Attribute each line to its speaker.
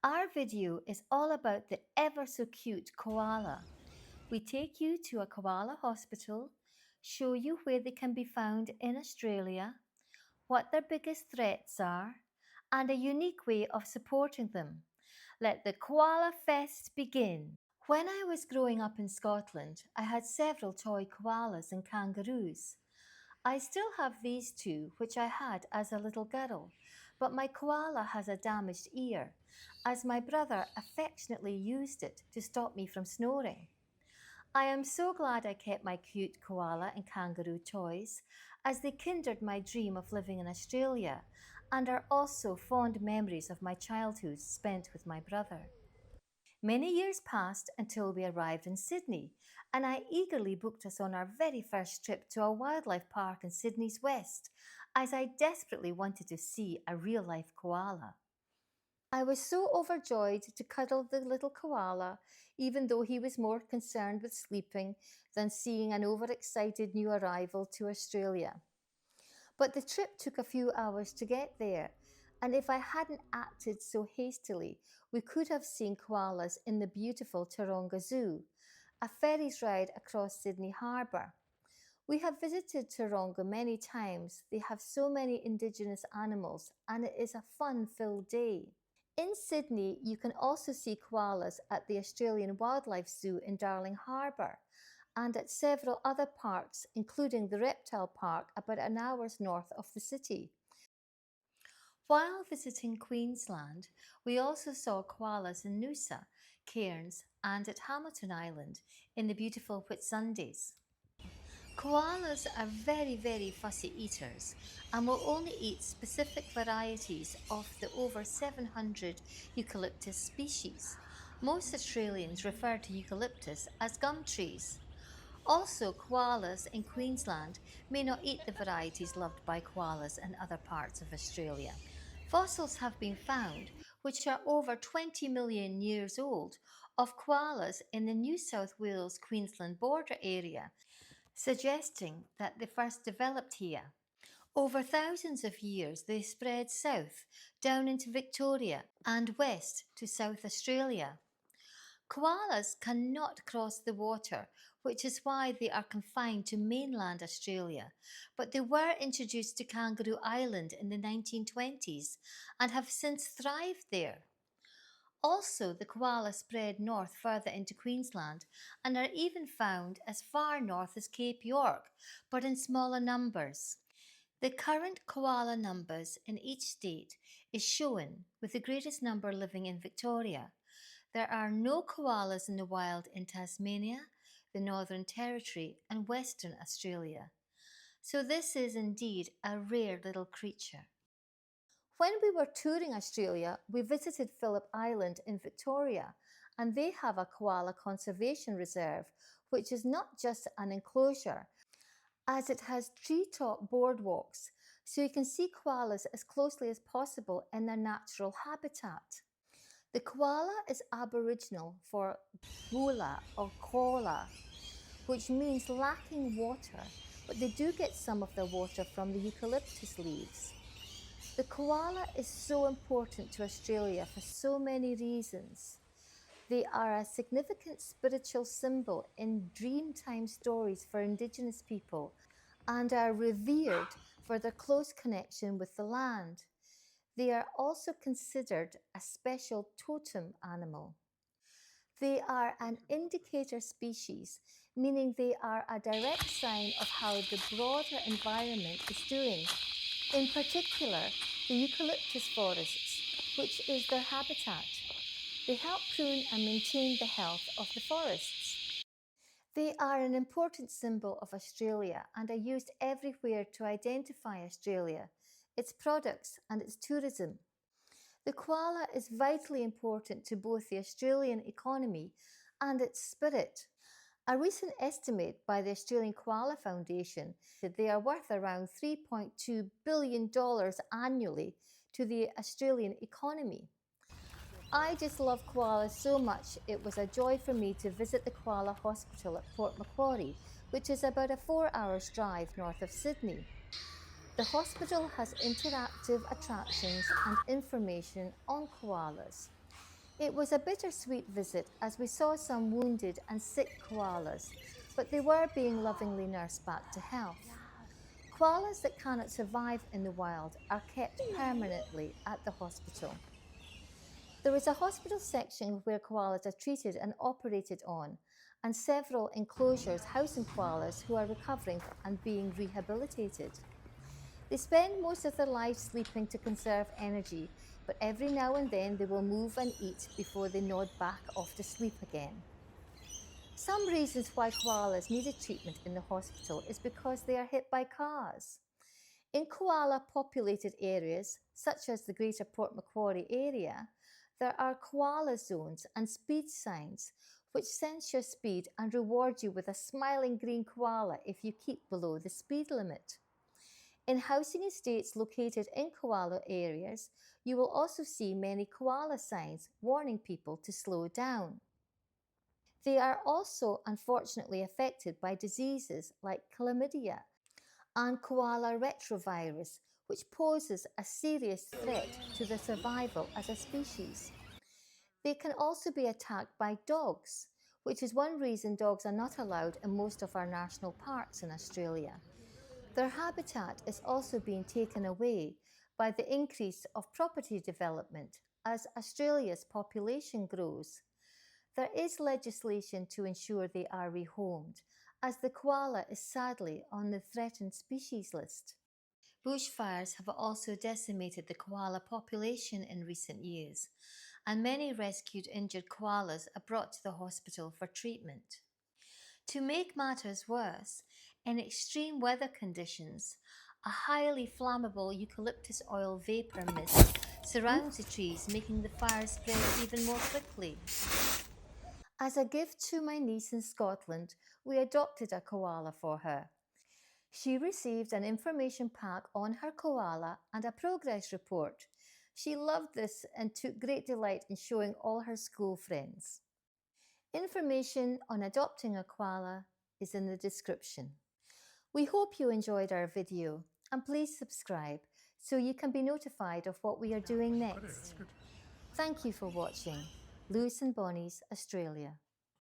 Speaker 1: Our video is all about the ever so cute koala. We take you to a koala hospital, show you where they can be found in Australia, what their biggest threats are, and a unique way of supporting them. Let the Koala Fest begin. When I was growing up in Scotland, I had several toy koalas and kangaroos. I still have these two, which I had as a little girl, but my koala has a damaged ear, as my brother affectionately used it to stop me from snoring. I am so glad I kept my cute koala and kangaroo toys, as they kindled my dream of living in Australia and are also fond memories of my childhood spent with my brother. Many years passed until we arrived in Sydney, and I eagerly booked us on our very first trip to a wildlife park in Sydney's west, as I desperately wanted to see a real life koala. I was so overjoyed to cuddle the little koala, even though he was more concerned with sleeping than seeing an overexcited new arrival to Australia. But the trip took a few hours to get there, and if I hadn't acted so hastily, we could have seen koalas in the beautiful Taronga Zoo, a ferries ride across Sydney Harbour. We have visited Taronga many times. They have so many Indigenous animals, and it is a fun-filled day. In Sydney, you can also see koalas at the Australian Wildlife Zoo in Darling Harbour and at several other parks, including the Reptile Park about an hour's north of the city. While visiting Queensland, we also saw koalas in Noosa, Cairns, and at Hamilton Island in the beautiful Whitsundays. Koalas are very fussy eaters and will only eat specific varieties of the over 700 eucalyptus species. Most Australians refer to eucalyptus as gum trees. Also, koalas in Queensland may not eat the varieties loved by koalas in other parts of Australia. Fossils have been found, which are over 20 million years old, of koalas in the New South Wales Queensland border area, suggesting that they first developed here. Over thousands of years, they spread south, down into Victoria, and west to South Australia. Koalas cannot cross the water, which is why they are confined to mainland Australia, but they were introduced to Kangaroo Island in the 1920s and have since thrived there. Also, the koala spread north further into Queensland and are even found as far north as Cape York, but in smaller numbers. The current koala numbers in each state is shown, with the greatest number living in Victoria. There are no koalas in the wild in Tasmania, the Northern Territory, and Western Australia. So this is indeed a rare little creature. When we were touring Australia, we visited Phillip Island in Victoria, and they have a koala conservation reserve, which is not just an enclosure, as it has treetop boardwalks, so you can see koalas as closely as possible in their natural habitat. The koala is Aboriginal for gula or koala, which means lacking water, but they do get some of their water from the eucalyptus leaves. The koala is so important to Australia for so many reasons. They are a significant spiritual symbol in Dreamtime stories for Indigenous people and are revered for their close connection with the land. They are also considered a special totem animal. They are an indicator species, meaning they are a direct sign of how the broader environment is doing. In particular, the eucalyptus forests, which is their habitat. They help prune and maintain the health of the forests. They are an important symbol of Australia and are used everywhere to identify Australia, its products and its tourism. The koala is vitally important to both the Australian economy and its spirit. A recent estimate by the Australian Koala Foundation said they are worth around $3.2 billion annually to the Australian economy. I just love koalas so much, it was a joy for me to visit the Koala Hospital at Port Macquarie, which is about a 4-hour drive north of Sydney. The hospital has interactive attractions and information on koalas. It was a bittersweet visit as we saw some wounded and sick koalas, but they were being lovingly nursed back to health. Koalas that cannot survive in the wild are kept permanently at the hospital. There is a hospital section where koalas are treated and operated on, and several enclosures housing koalas who are recovering and being rehabilitated. They spend most of their lives sleeping to conserve energy, but every now and then they will move and eat before they nod back off to sleep again. Some reasons why koalas needed treatment in the hospital is because they are hit by cars. In koala populated areas, such as the Greater Port Macquarie area, there are koala zones and speed signs which sense your speed and reward you with a smiling green koala if you keep below the speed limit. In housing estates located in koala areas, you will also see many koala signs warning people to slow down. They are also unfortunately affected by diseases like chlamydia and koala retrovirus, which poses a serious threat to their survival as a species. They can also be attacked by dogs, which is one reason dogs are not allowed in most of our national parks in Australia. Their habitat is also being taken away by the increase of property development as Australia's population grows. There is legislation to ensure they are rehomed, as the koala is sadly on the threatened species list. Bushfires have also decimated the koala population in recent years, and many rescued injured koalas are brought to the hospital for treatment. To make matters worse, in extreme weather conditions, a highly flammable eucalyptus oil vapor mist surrounds the trees, making the fire spread even more quickly. As a gift to my niece in Scotland, we adopted a koala for her. She received an information pack on her koala and a progress report. She loved this and took great delight in showing all her school friends. Information on adopting a koala is in the description. We hope you enjoyed our video and please subscribe so you can be notified of what we are doing next. Thank you for watching. Lewis and Bonnie's Australia.